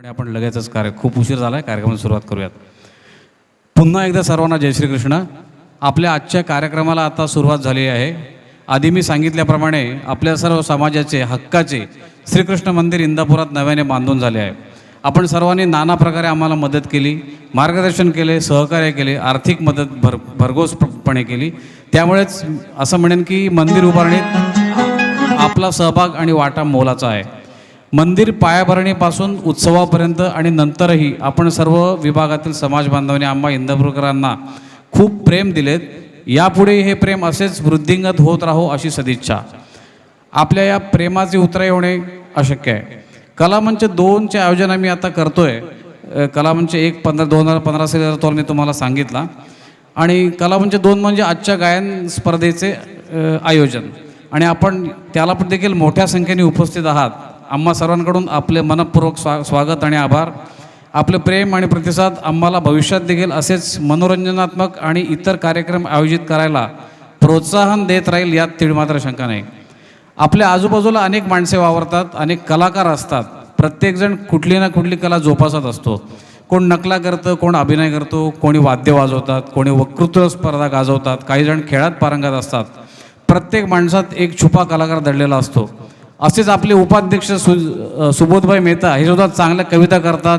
आणि आपण लगेचच खूप उशीर झाला आहे, कार्यक्रमाला सुरुवात करूयात. पुन्हा एकदा सर्वांना जय श्रीकृष्ण. आपल्या आजच्या कार्यक्रमाला आता सुरुवात झाली आहे. आधी मी सांगितल्याप्रमाणे आपल्या सर्व समाजाचे हक्काचे श्रीकृष्ण मंदिर इंदापुरात नव्याने बांधून झाले आहे. आपण सर्वांनी नाना प्रकारे आम्हाला मदत केली, मार्गदर्शन केले, सहकार्य केले, आर्थिक मदत भरघोसपणे केली. त्यामुळेच असं म्हणेन की मंदिर उभारणीत आपला सहभाग आणि वाटा मोलाचा आहे. मंदिर पायाभरणीपासून उत्सवापर्यंत आणि नंतरही आपण सर्व विभागातील समाज बांधवांनी आम्हा इंदापूरकरांना खूप प्रेम दिलेत. यापुढे हे प्रेम असेच वृद्धिंगत होत राहो अशी सदिच्छा. आपल्या या प्रेमाची उतराई होणे अशक्य आहे. कलामंच 2चे आयोजन आम्ही आता करतोय. कलामंच 2015 साली मी तुम्हाला सांगितला. आणि कलामंच 2 म्हणजे आजच्या गायन स्पर्धेचे आयोजन. आणि आपण त्याला पण देखील मोठ्या संख्येने उपस्थित आहात. आम्हा सर्वांकडून आपले मनपूर्वक स्वागत आणि आभार. आपलं प्रेम आणि प्रतिसाद आम्हाला भविष्यात देखील असेच मनोरंजनात्मक आणि इतर कार्यक्रम आयोजित करायला प्रोत्साहन देत राहील, यात तीळ मात्र शंका नाही. आपल्या आजूबाजूला अनेक माणसे वावरतात, अनेक कलाकार असतात. प्रत्येकजण कुठली ना कुठली कला जोपासत असतो. कोण नकला करतं, कोण अभिनय करतो, कोणी वाद्य वाजवतात, कोणी वक्तृत्व स्पर्धा गाजवतात, काही जण खेळात पारंगत असतात. प्रत्येक माणसात एक छुपा कलाकार दडलेला असतो. असेच आपले उपाध्यक्ष सुबोधभाई मेहता हे सुद्धा चांगल्या कविता करतात,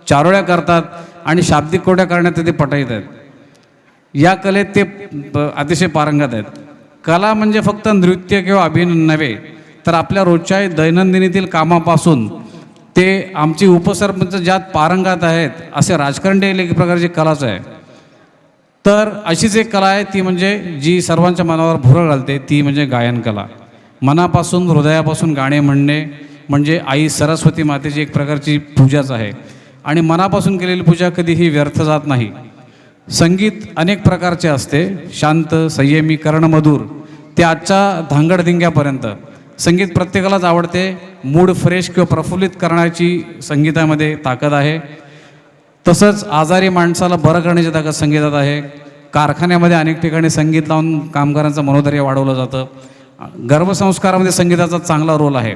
चारोळ्या करतात आणि शाब्दिक कोड्या करण्यात ते पटाईत आहेत. या कलेत ते अतिशय पारंगत आहेत. कला म्हणजे फक्त नृत्य किंवा अभिनय नव्हे, तर आपल्या रोजच्या दैनंदिनीतील कामापासून ते आमची उपसरपंच ज्यात पारंगत आहेत असे राजकारणी एक प्रकारची कलाच आहे. तर अशीच एक कला आहे, ती म्हणजे जी सर्वांच्या मनावर भुरळ घालते, ती म्हणजे गायन कला. मनापासून हृदयापासून गाणे म्हणणे म्हणजे आई सरस्वती मातेची एक प्रकारची पूजाच आहे. आणि मनापासून केलेली पूजा कधीही व्यर्थ जात नाही. संगीत अनेक प्रकारचे असते, शांत, संयमी, कर्णमधुर ते आजच्या धांगडधिंग्यापर्यंत. संगीत प्रत्येकालाच आवडते. मूड फ्रेश किंवा प्रफुल्लित करण्याची संगीतामध्ये ताकद आहे. तसंच आजारी माणसाला बरं करण्याची ताकद संगीतात आहे. कारखान्यामध्ये अनेक ठिकाणी संगीत लावून कामगारांचं मनोधैर्य वाढवलं जातं. गर्भसंस्कारामध्ये संगीताचा चांगला रोल आहे.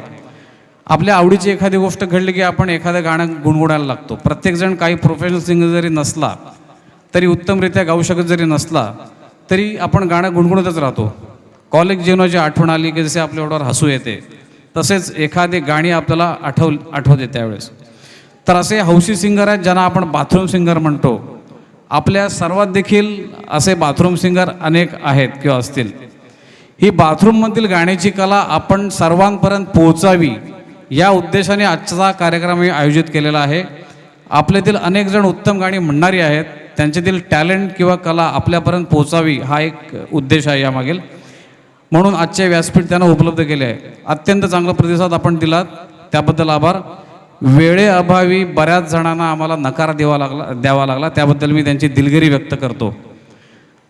आपल्या आवडीची एखादी गोष्ट घडली की आपण एखादं गाणं गुणगुणायला लागतो. प्रत्येकजण काही प्रोफेशनल सिंगर जरी नसला तरी, उत्तमरित्या गाऊ शकत जरी नसला तरी आपण गाणं गुणगुणतच राहतो. कॉलेज जीवनाची आठवण आली की जसे आपल्या ओठावर हसू येते, तसेच एखादी गाणी आपल्याला आठवते त्यावेळेस. तर असे हौशी सिंगर आहेत ज्यांना आपण बाथरूम सिंगर म्हणतो. आपल्या सर्वात देखील असे बाथरूम सिंगर अनेक आहेत किंवा असतील. ही बाथरूममधील गाण्याची कला आपण सर्वांपर्यंत पोहोचावी या उद्देशाने आजचा कार्यक्रम आयोजित केलेला आहे. आपल्यातील अनेक जण उत्तम गाणी म्हणणारी आहेत. त्यांच्यातील टॅलेंट किंवा कला आपल्यापर्यंत पोहोचावी हा एक उद्देश आहे यामागील. म्हणून आजचे व्यासपीठ त्यांना उपलब्ध केले आहे. अत्यंत चांगला प्रतिसाद आपण दिलात, त्याबद्दल आभार. वेळेअभावी बऱ्याच जणांना आम्हाला नकार द्यावा लागला, त्याबद्दल मी त्यांची दिलगिरी व्यक्त करतो.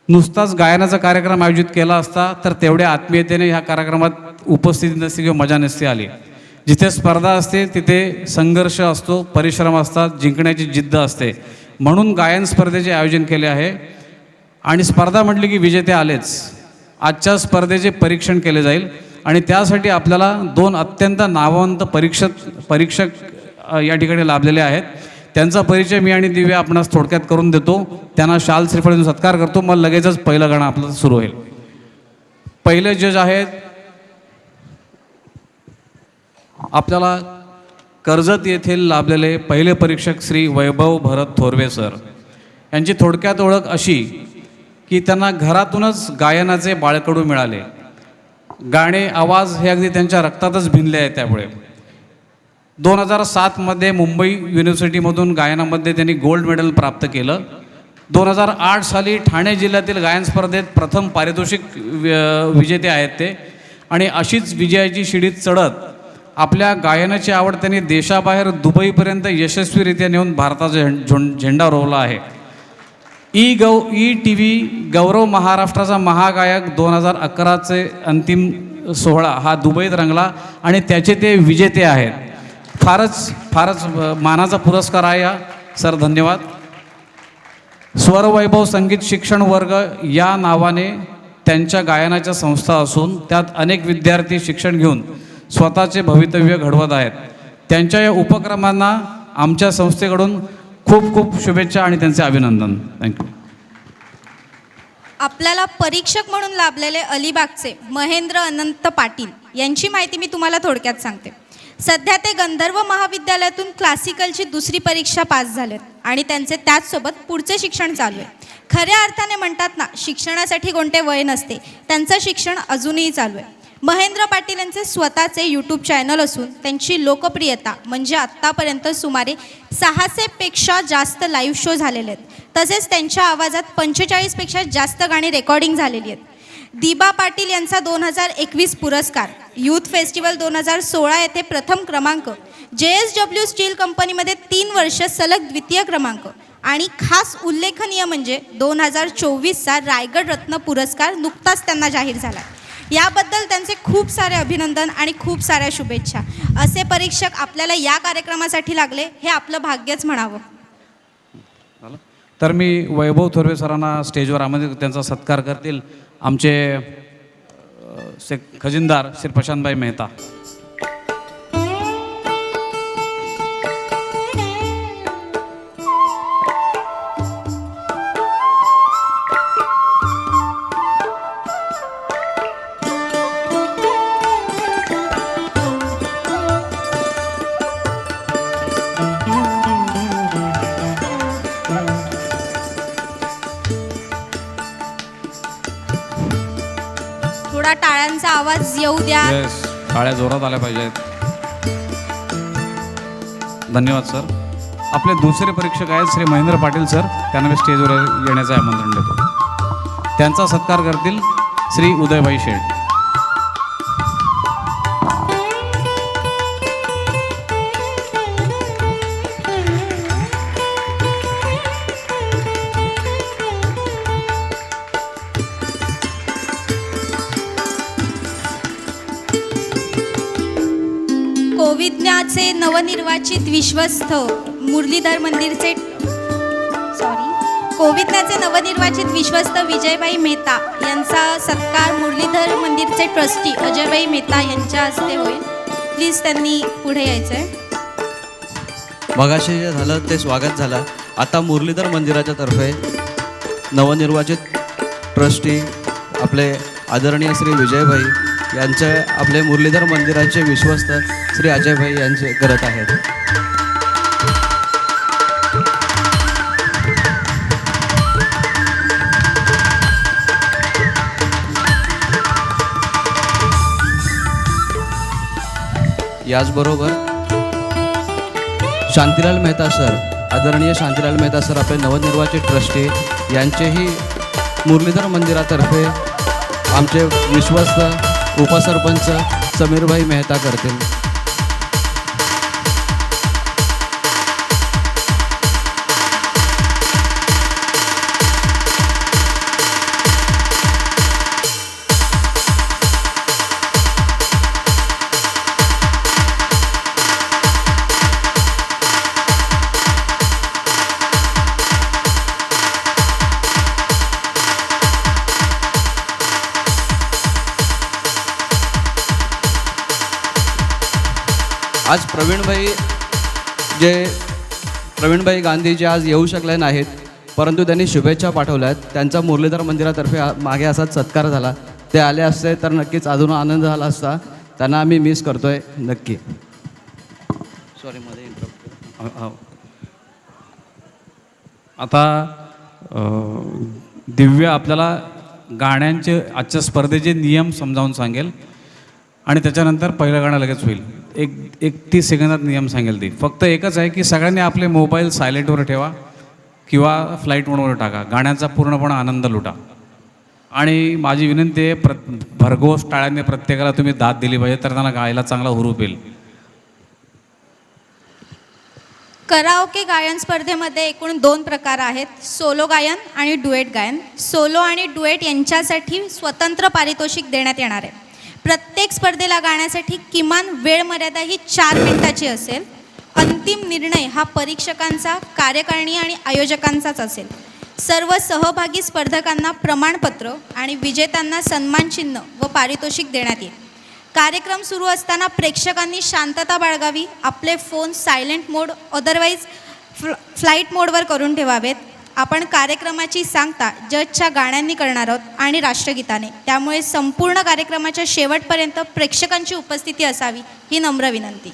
नुसताच गायनाचा कार्यक्रम आयोजित केला असता तर तेवढ्या आत्मीयतेने ह्या कार्यक्रमात उपस्थिती नसते किंवा मजा नसती आली. जिथे स्पर्धा असते तिथे संघर्ष असतो, परिश्रम असतात, जिंकण्याची जिद्द असते. म्हणून गायन स्पर्धेचे आयोजन केले आहे. आणि स्पर्धा म्हटली की विजेते आलेच. आजच्या स्पर्धेचे परीक्षण केले जाईल आणि त्यासाठी आपल्याला 2 अत्यंत नामवंत परीक्षक या ठिकाणी लाभलेले आहेत. त्यांचा परिचय मी आणि दिव्या आपणास थोडक्यात करून देतो. त्यांना शाल श्रीफळ सत्कार करतो. मग लगेचच पहिलं गाणं आपलं सुरू होईल. पहिले जज आहेत आपल्याला कर्जत येथील लाभलेले पहिले परीक्षक श्री वैभव भरत थोरवे सर. यांची थोडक्यात ओळख अशी की त्यांना घरातूनच गायनाचे बाळकडू मिळाले. गाणे, आवाज हे अगदी त्यांच्या रक्तातच भिनले आहे. त्यामुळे 2007 मुंबई युनिव्हर्सिटीमधून गायनामध्ये त्यांनी गोल्ड मेडल प्राप्त केलं. 2008 साली ठाणे जिल्ह्यातील गायन स्पर्धेत प्रथम पारितोषिक विजेते आहेत ते. आणि अशीच विजयाची शिडीत चढत आपल्या गायनाची आवड त्यांनी देशाबाहेर दुबईपर्यंत यशस्वीरित्या नेऊन भारताचा झेंडा रोवला आहे. ETV गौरव महाराष्ट्राचा महागायक 2011चे अंतिम सोहळा हा दुबईत रंगला आणि त्याचे ते विजेते आहेत. फारच मानाचा पुरस्कार आहे या सर, धन्यवाद. स्वरवैभव संगीत शिक्षण वर्ग या नावाने त्यांच्या गायनाच्या संस्था असून त्यात अनेक विद्यार्थी शिक्षण घेऊन स्वतःचे भवितव्य घडवत आहेत. त्यांच्या या उपक्रमांना आमच्या संस्थेकडून खूप खूप शुभेच्छा आणि त्यांचे अभिनंदन. थँक्यू. आपल्याला परीक्षक म्हणून लाभलेले अलिबागचे महेंद्र अनंत पाटील यांची माहिती मी तुम्हाला थोडक्यात सांगते. सध्या ते गंधर्व महाविद्यालयातून क्लासिकलची दुसरी परीक्षा पास झालेत आणि त्यांचे त्याचसोबत पुढचे शिक्षण चालू आहे. खऱ्या अर्थाने म्हणतात ना, शिक्षणासाठी कोणते वय नसते. त्यांचं शिक्षण अजूनही चालू आहे. महेंद्र पाटील यांचे स्वतःचे यूट्यूब चॅनल असून त्यांची लोकप्रियता म्हणजे आत्तापर्यंत सुमारे 600पेक्षा जास्त लाईव्ह शो झालेले आहेत. तसेच त्यांच्या आवाजात 45पेक्षा जास्त गाणी रेकॉर्डिंग झालेली आहेत. दिबा पाटील यांचा 2021 पुरस्कार, यूथ फेस्टिवल 2016 येथे प्रथम क्रमांक, JSW स्टील कंपनीमध्ये 3 वर्ष सलग द्वितीय क्रमांक आणि खास उल्लेखनीय म्हणजे 2024चा रायगड रत्न पुरस्कार नुकताच त्यांना जाहीर झाला. याबद्दल त्यांचे खूप सारे अभिनंदन आणि खूप साऱ्या शुभेच्छा. असे परीक्षक आपल्याला या कार्यक्रमासाठी लागले हे आपलं भाग्यच म्हणावं. तर मी वैभव थोरवे सरांना स्टेजवर आमंत्रित, त्यांचा सत्कार करतील आमचे खजिनदार श्री प्रशांतभाई मेहता. थोडा टाळ्यांचा आवाज येऊ द्या. टाळ्या जोरात आल्या पाहिजेत. धन्यवाद सर. आपले दुसरे परीक्षक आहेत श्री महेंद्र पाटील सर, त्यांना मी स्टेजवर येण्याचं आमंत्रण देतो. त्यांचा सत्कार करतील श्री उदयभाई शेठ. कोविज्ञाचे नवनिर्वाचित विश्वस्त मुरलीधर मंदिरचे कोविज्ञाचे नवनिर्वाचित विश्वस्त विजयभाई मेहता यांचा सत्कार मुरलीधर मंदिरचे ट्रस्टी अजयभाई मेहता यांच्या हस्ते होईल. प्लीज त्यांनी पुढे यायचं आहे. मगाशी जे झालं ते स्वागत झालं. आता मुरलीधर मंदिराच्या तर्फे नवनिर्वाचित ट्रस्टी आपले आदरणीय श्री विजयभाई यांचे आपले मुरलीधर मंदिराचे विश्वस्त श्री अजयभाई यांचे करत आहेत. याचबरोबर शांतीलाल मेहता सर, आदरणीय शांतीलाल मेहता सर आपले नवनिर्वाचित ट्रस्टी यांचेही मुरलीधर मंदिरातर्फे आमचे विश्वस्त उपसरपंच समीरभाई मेहता करतील. आज प्रवीणभाई गांधी जे आज येऊ शकले नाहीत, परंतु त्यांनी शुभेच्छा पाठवल्या आहेत. त्यांचा मुरलीधर मंदिरातर्फे मागे असाच सत्कार झाला. ते आले असते तर नक्कीच अजून आनंद झाला असता. त्यांना आम्ही मिस करतोय नक्की. सॉरी मध्ये आता दिव्या आपल्याला गाण्यांचे आजच्या स्पर्धेचे नियम समजावून सांगेल आणि त्याच्यानंतर पहिलं गाणं लगेच होईल. 31 सेकंदात नियम सांगेल ती. फक्त एकच आहे की सगळ्यांनी आपले मोबाईल सायलेंटवर ठेवा किंवा फ्लाईट मोडवर टाका. गाण्याचा पूर्णपणे आनंद लुटा. आणि माझी विनंती आहे, भरघोस टाळ्यांनी प्रत्येकाला तुम्ही दाद दिली पाहिजे, तर त्यांना गायला चांगला हुरूप येईल. कराओके गायन स्पर्धेमध्ये एकूण 2 प्रकार आहेत, सोलो गायन आणि डुएट गायन. सोलो आणि डुएट यांच्यासाठी स्वतंत्र पारितोषिक देण्यात येणार आहे. प्रत्येक स्पर्धेला गाण्यासाठी किमान वेळ मर्यादा ही 4 मिनिटाची असेल. अंतिम निर्णय हा परीक्षकांचा, कार्यकारिणी आणि आयोजकांचाच असेल. सर्व सहभागी स्पर्धकांना प्रमाणपत्र आणि विजेत्यांना सन्मानचिन्ह व पारितोषिक देण्यात येईल. कार्यक्रम सुरू असताना प्रेक्षकांनी शांतता बाळगावी, आपले फोन सायलेंट मोड अदरवाईज फ्लाईट मोडवर करून ठेवावेत. आपण कार्यक्रमाची सांगता जजच्या गाण्यांनी करणार आहोत आणि राष्ट्रगीताने, त्यामुळे संपूर्ण कार्यक्रमाच्या शेवटपर्यंत प्रेक्षकांची उपस्थिती असावी ही नम्र विनंती.